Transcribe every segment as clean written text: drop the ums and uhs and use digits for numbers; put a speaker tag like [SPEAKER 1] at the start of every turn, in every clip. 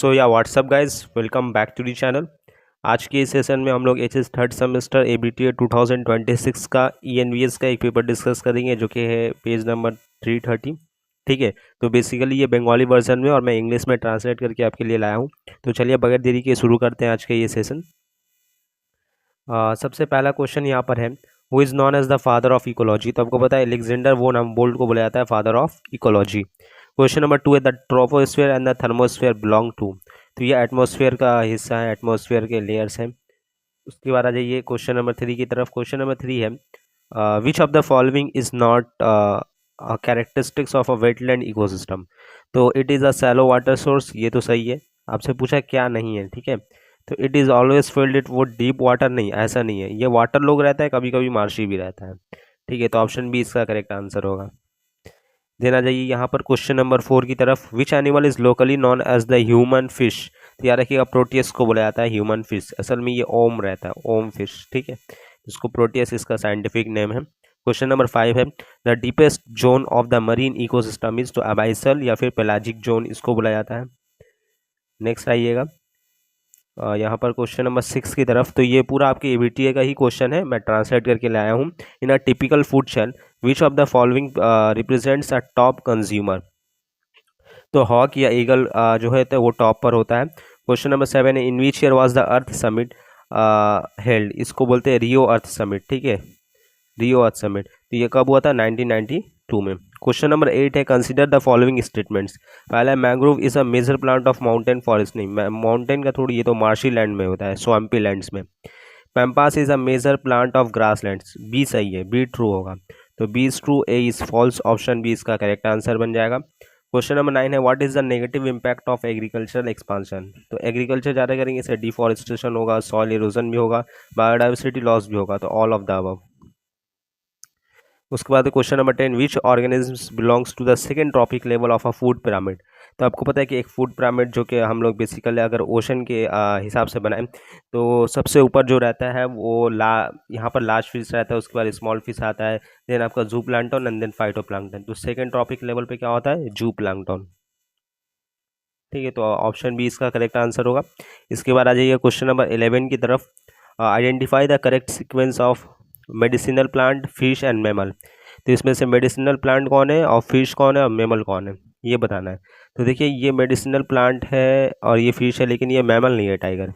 [SPEAKER 1] So yeah what's up guys, welcome back to the channel. आज के इस सेशन में हम लोग एचएस थर्ड सेमेस्टर एबीटीए 2026 का ईएनवीएस का एक पेपर डिस्कस करेंगे जो कि है पेज नंबर 330। ठीक है, तो बेसिकली ये बंगाली वर्जन में और मैं इंग्लिश में ट्रांसलेट करके आपके लिए लाया हूँ। तो चलिए बगैर देरी के शुरू करते हैं आज का ये सेशन। सबसे पहला क्वेश्चन यहाँ पर है, who is known as the father of ecology. तो आपको पता है एलेक्जेंडर वो नाम बोल्ट को बोला जाता है father of ecology. Question number 2 है, the troposphere and the thermosphere belong to. तो ये एटमॉस्फेयर का हिस्सा है, एटमॉस्फेयर के लेयर्स हैं। उसके बाद आ जाइए क्वेश्चन नंबर 3 की तरफ। क्वेश्चन नंबर 3 है, which of the following is not characteristics of a wetland ecosystem. तो it is a shallow water source, ये तो सही है। आपसे पूछा क्या नहीं है, ठीक है। तो it is always filled it, वो डीप वाटर नहीं, ऐसा नहीं है। ये वाटर लोग रहता है, कभी कभी मार्शी भी रहता है। ठीक है, तो ऑप्शन बी इसका करेक्ट आंसर होगा। देना जाइए यहाँ पर क्वेश्चन नंबर 4 की तरफ। Which animal is locally known as the human fish. तो याद रखिएगा प्रोटियस को बोला जाता है ह्यूमन फिश, असल में ये ओम रहता है, ओम फिश। ठीक है, इसको प्रोटियस इसका साइंटिफिक नेम है। क्वेश्चन नंबर 5 है, the deepest zone of the marine ecosystem is. तो अबाइसल या फिर पेलाजिक जोन इसको बोला जाता है। नेक्स्ट आइएगा यहाँ पर क्वेश्चन नंबर 6 की तरफ। तो ये पूरा आपके एबीटीए का ही क्वेश्चन है, मैं ट्रांसलेट करके लाया हूँ। In a typical food chain which of the following represents a top consumer. तो हॉक या ईगल जो है तो वो टॉप पर होता है। क्वेश्चन नंबर 7 है, in which year was the earth summit held. इसको बोलते हैं रियो अर्थ समिट। ठीक है, रियो अर्थ समिट। तो ये कब हुआ था? 1992 में। क्वेश्चन नंबर 8 है, कंसीडर द फॉलोइंग स्टेटमेंट्स। पहला है, mangrove is a major plant of mountain forest. नहीं, माउंटेन का थोड़ी, ये तो मार्शी लैंड में होता है, स्वाम्पी लैंड्स में। Pampas is a major plant of grass lands. B सही है, बी ट्रू होगा। तो B is true, A is false, option B इसका करेक्ट आंसर बन जाएगा। क्वेश्चन नंबर 9 है, what is the negative impact of agricultural expansion. तो agriculture ज़्यादा करेंगे इससे डिफॉरेस्टेशन होगा, सॉइल इरोजन भी होगा, बायोडाइवर्सिटी लॉस भी होगा। तो ऑल ऑफ द अबव। उसके बाद question number 10, which organisms belongs to the second trophic level of a food pyramid. तो आपको पता है कि एक फूड पिरामिड जो कि हम लोग बेसिकली अगर ओशन के हिसाब से बनाएं तो सबसे ऊपर जो रहता है वो यहाँ पर लार्ज फिश रहता है, उसके बाद स्मॉल फिश आता है, देन आपका zooplankton and then phytoplankton. तो सेकेंड ट्रॉपिक लेवल पे क्या होता है? Zooplankton. ठीक है, तो ऑप्शन बी इसका करेक्ट आंसर होगा। इसके बाद आ जाइए क्वेश्चन नंबर 11 की तरफ। Identify the correct sequence of medicinal plant, fish and mammal. तो इसमें से मेडिसिनल प्लांट कौन है और फिश कौन है और मैमल कौन है, ये बताना है। तो देखिए ये मेडिसिनल प्लांट है और ये फिश है, लेकिन ये मैमल नहीं है, टाइगर।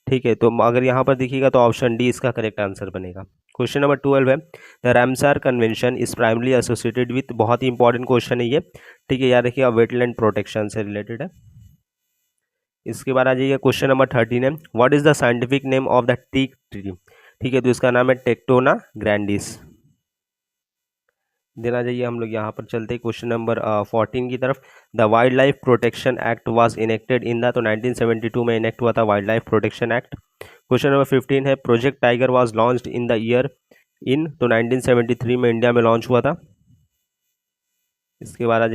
[SPEAKER 1] ठीक है, तो अगर यहाँ पर देखिएगा तो ऑप्शन डी इसका करेक्ट आंसर बनेगा। क्वेश्चन नंबर 12 है, the Ramsar convention is primarily associated with. बहुत ही इंपॉर्टेंट क्वेश्चन है ये। ठीक है, याद रखिएगा वेटलैंड प्रोटेक्शन से रिलेटेड है। इसके बाद आ जाइए क्वेश्चन नंबर 13 है, what is the scientific name of the teak tree. ठीक है, तो इसका नाम है टेक्टोना ग्रैंडिस। देना जाइए हम लोग यहाँ पर चलते हैं क्वेश्चन नंबर 14 की तरफ। The wild life protection act was enacted in the. तो 1972 में इनेक्ट हुआ था wild life protection act. Question number 15 है, project tiger was launched in the year in. तो 1973 में इंडिया में लॉन्च हुआ था। इसके बाद आ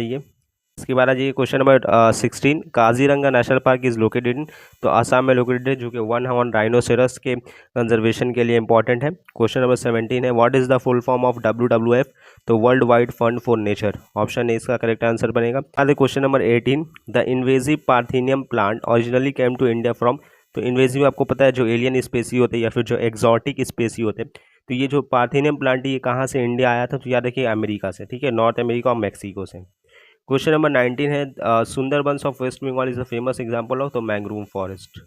[SPEAKER 1] जाइए question number 16, Kaziranga national park is located in. तो आसाम में लोकेटेड है, जो कि वन हॉर्न राइनोसेरस के कंजर्वेशन के लिए इंपॉर्टेंट है। क्वेश्चन नंबर 17 है, what is the full form of WWF। तो world wide fund for nature, option A इसका करेक्ट आंसर बनेगा। आगे question number 18, the invasive parthenium plant originally came to India from. तो invasive आपको पता है जो एलियन स्पेसी होते हैं या फिर जो एक्जॉटिक स्पेसी होते हैं। तो ये जो पार्थिनियम प्लांट है ये कहाँ से इंडिया आया था? तो याद रखिए अमेरिका से। ठीक है, नॉर्थ अमेरिका और मैक्सिको से। क्वेश्चन नंबर 19 है, Sundarbans of west Bengal is a famous example of the mangrove forest.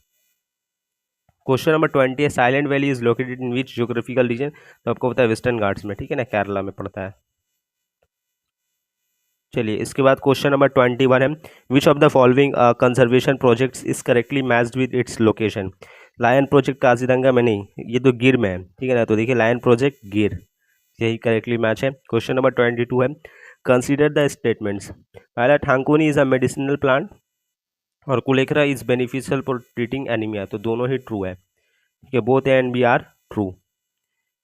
[SPEAKER 1] Question number 20 है, Silent Valley is located in which geographical region. तो आपको पता है वेस्टर्न घाट्स में, ठीक है ना, केरला में पड़ता है। चलिए इसके बाद क्वेश्चन नंबर 21 है, which of the following conservation projects is correctly matched with its location. Lion project Kaziranga में नहीं, ये तो गिर में है, ठीक है ना। तो देखिए लायन प्रोजेक्ट गिर, यही करेक्टली मैच है। क्वेश्चन नंबर 22 है, कंसीडर द स्टेटमेंट्स। पहला, Thankuni is a medicinal plant और Kulekhara is beneficial for treating anaemia. तो दोनों ही ट्रू है, ठीक है, both A and B are true.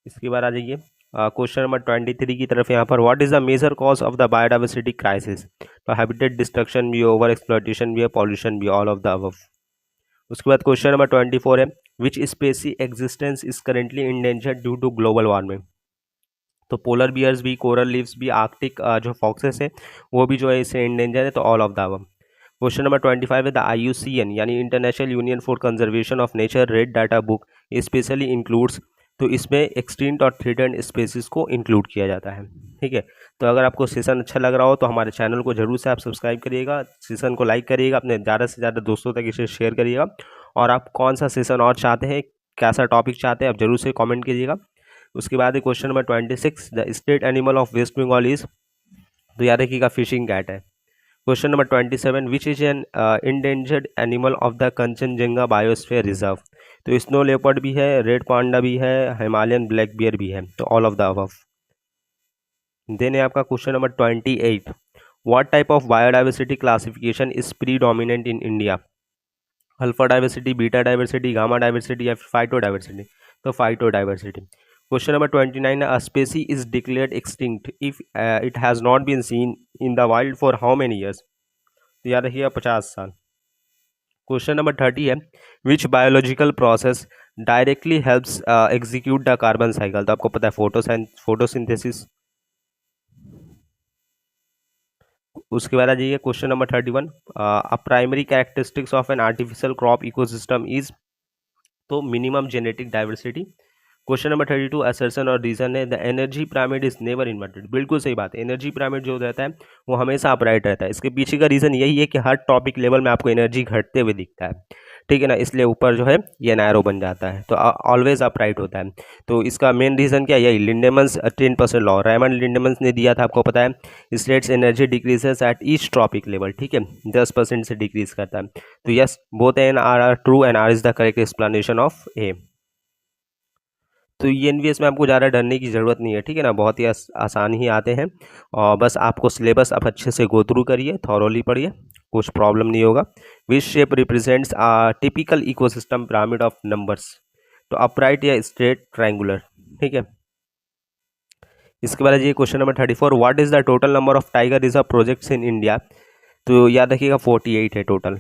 [SPEAKER 1] इसके बाद आ जाइए क्वेश्चन नंबर 23 की तरफ। यहाँ पर what is the major cause of the biodiversity crisis. तो हैबिटेट डिस्ट्रक्शन भी, ओवर एक्सप्लॉयटेशन भी है, पॉल्यूशन भी, ऑल ऑफ द अबव। उसके बाद क्वेश्चन नंबर 24 है, which species existence is currently endangered due to global warming. तो पोलर बियर्स भी, कोरल लीव्स भी, आर्कटिक जो फॉक्सेस है वो भी जो है इसे इंडेंजर है। तो all of the above. Question number 25 है द IUCN यानी international union for conservation of nature red data book specially includes, तो इसमें एक्सटिंक्ट और थ्रेटेंड स्पीशीज को इंक्लूड किया जाता है। ठीक है, तो अगर आपको सेशन अच्छा लग रहा हो तो हमारे चैनल को जरूर से आप सब्सक्राइब करिएगा, सेशन को लाइक करिएगा, अपने ज़्यादा से ज़्यादा दोस्तों तक इसे शेयर करिएगा, और आप कौन सा सेशन और चाहते हैं, कैसा टॉपिक चाहते हैं, आप जरूर से कमेंट कीजिएगा। उसके बाद question number 26 the state animal of west Bengal is, तो याद रखिएगा फिशिंग कैट है। Question number 27 which is an endangered animal of the Kanchenjunga biosphere reserve, तो स्नो लेपर्ड भी है, रेड पांडा भी है, हिमालयन ब्लैक बियर भी है, तो all of the above. Then है आपका question number 28 what type of biodiversity classification is predominant in India, alpha diversity, beta diversity, gamma diversity या फाइटो डाइवर्सिटी, तो phyto diversity. Question number 29 a species is declared extinct if it has not been seen in the wild for how many years, तो याद रखिएगा 50 साल। Question number 30 है which biological process directly helps execute the carbon cycle, तो आपको पता है photosynthesis. उसके बाद आ जाइए question number 31 a primary characteristics of an artificial crop ecosystem is, तो minimum genetic diversity. Question number 32 assertion और रीजन है the energy pyramid is never inverted, बिल्कुल सही बात है, एनर्जी पिरामिड जो रहता है वो हमेशा अपराइट रहता है। इसके पीछे का रीजन यही है कि हर टॉपिक लेवल में आपको एनर्जी घटते हुए दिखता है, ठीक है ना, इसलिए ऊपर जो है ये नैरो बन जाता है, तो ऑलवेज अपराइट होता है। तो इसका मेन रीजन क्या है, यही लिंडेमंस 10% लॉ, रेमंड लिंडेमंस ने दिया था, आपको पता है states energy decreases at each trophic level, ठीक है, 10% से डिक्रीज करता है। तो yes both and R true and R is the correct explanation of A. तो ENVS में आपको ज़्यादा डरने की ज़रूरत नहीं है, ठीक है ना, बहुत ही आसान ही आते हैं, और बस आपको सिलेबस आप अच्छे से गो थ्रू करिए, थॉरोली पढ़िए, कुछ प्रॉब्लम नहीं होगा। Which shape represents a typical ecosystem pyramid of numbers, तो अपराइट या स्ट्रेट ट्रायंगुलर, ठीक है। इसके बाद ये question number 34 what is the total number of tiger reserve projects in India, तो याद रखिएगा 48 है टोटल।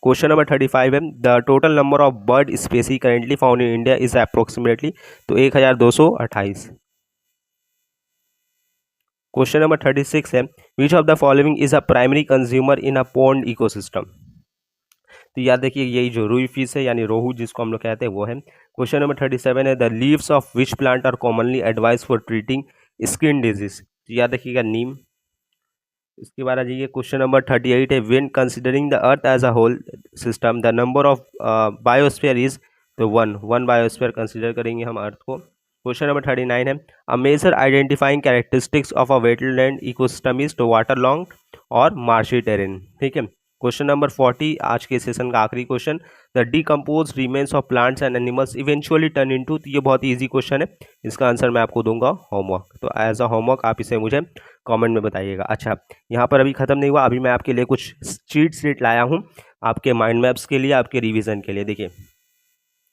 [SPEAKER 1] क्वेश्चन नंबर 35 है the total number of bird species currently found in India is approximately, तो 1228। क्वेश्चन नंबर 36 है which of the following is a primary consumer in a pond ecosystem, तो याद देखिए यही जो रूई फिश है यानी रोहू जिसको हम लोग कहते हैं वो है। क्वेश्चन नंबर 37 है the leaves of which plant are commonly advise for treating skin disease, तो याद रखिएगा नीम। इसके बाद आ जाइए क्वेश्चन नंबर 38 है when considering the earth as a whole system the number of biosphere is, तो वन बायोस्फीयर कंसिडर करेंगे हम अर्थ को। क्वेश्चन नंबर 39 है a major identifying characteristics of a wetland ecosystem is, तो वाटर लॉन्ग और marshy terrain, ठीक है। क्वेश्चन नंबर 40 आज के सेशन का आखिरी question the decompose remains of plants and animals eventually turn into, तो ये बहुत ही ईजी क्वेश्चन है, इसका आंसर मैं आपको दूंगा होमवर्क, तो एज अ होमवर्क आप इसे मुझे कमेंट में बताइएगा। अच्छा यहाँ पर अभी ख़त्म नहीं हुआ, अभी मैं आपके लिए कुछ चीट शीट लाया हूँ आपके माइंड मैप्स के लिए, आपके रिवीजन के लिए। देखिए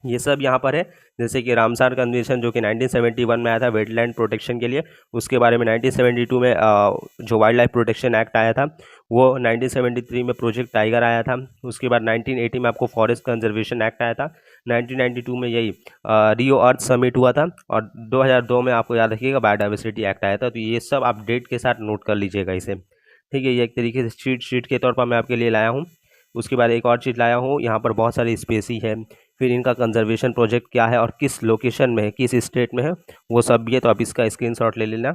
[SPEAKER 1] ये सब यहाँ पर है, जैसे कि रामसार कन्वेंशन जो कि 1971 में आया था वेटलैंड प्रोटेक्शन के लिए, उसके बारे में 1972 में जो वाइल्ड लाइफ प्रोटेक्शन एक्ट आया था वो, 1973 में प्रोजेक्ट टाइगर आया था, उसके बाद 1980 में आपको फॉरेस्ट कंजर्वेशन एक्ट आया था, 1992 में यही रियो अर्थ समिट हुआ था, और 2002 में आपको याद रखिएगा बायोडाइवर्सिटी एक्ट आया था। तो ये सब आप डेट के साथ नोट कर लीजिएगा इसे, ठीक है। ये एक तरीके से चीट शीट के तौर पर मैं आपके लिए लाया हूँ। उसके बाद एक और चीज़ लाया हूँ, यहाँ पर बहुत सारी स्पेसी है, फिर इनका कंजर्वेशन प्रोजेक्ट क्या है और किस लोकेशन में है, किस स्टेट में है, वो सब भी है, तो आप इसका स्क्रीनशॉट ले लेना।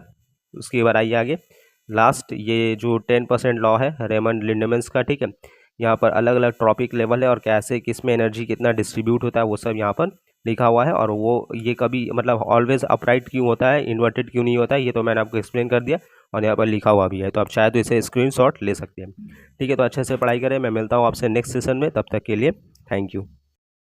[SPEAKER 1] उसके बाद आइए आगे लास्ट ये जो 10% लॉ है रेमंड लिंडेमंस का, ठीक है, यहाँ पर अलग अलग टॉपिक लेवल है और कैसे किस में एनर्जी कितना डिस्ट्रीब्यूट होता है वो सब यहाँ पर लिखा हुआ है, और वो ये कभी मतलब ऑलवेज अपराइट क्यों होता है, इन्वर्टेड क्यों नहीं होता है, ये तो मैंने आपको एक्सप्लेन कर दिया, और यहाँ पर लिखा हुआ भी है, तो आप चाहे तो इसे स्क्रीनशॉट ले सकते हैं, ठीक है। तो अच्छे से पढ़ाई करें, मैं मिलता हूँ आपसे नेक्स्ट सेशन में, तब तक के लिए थैंक यू।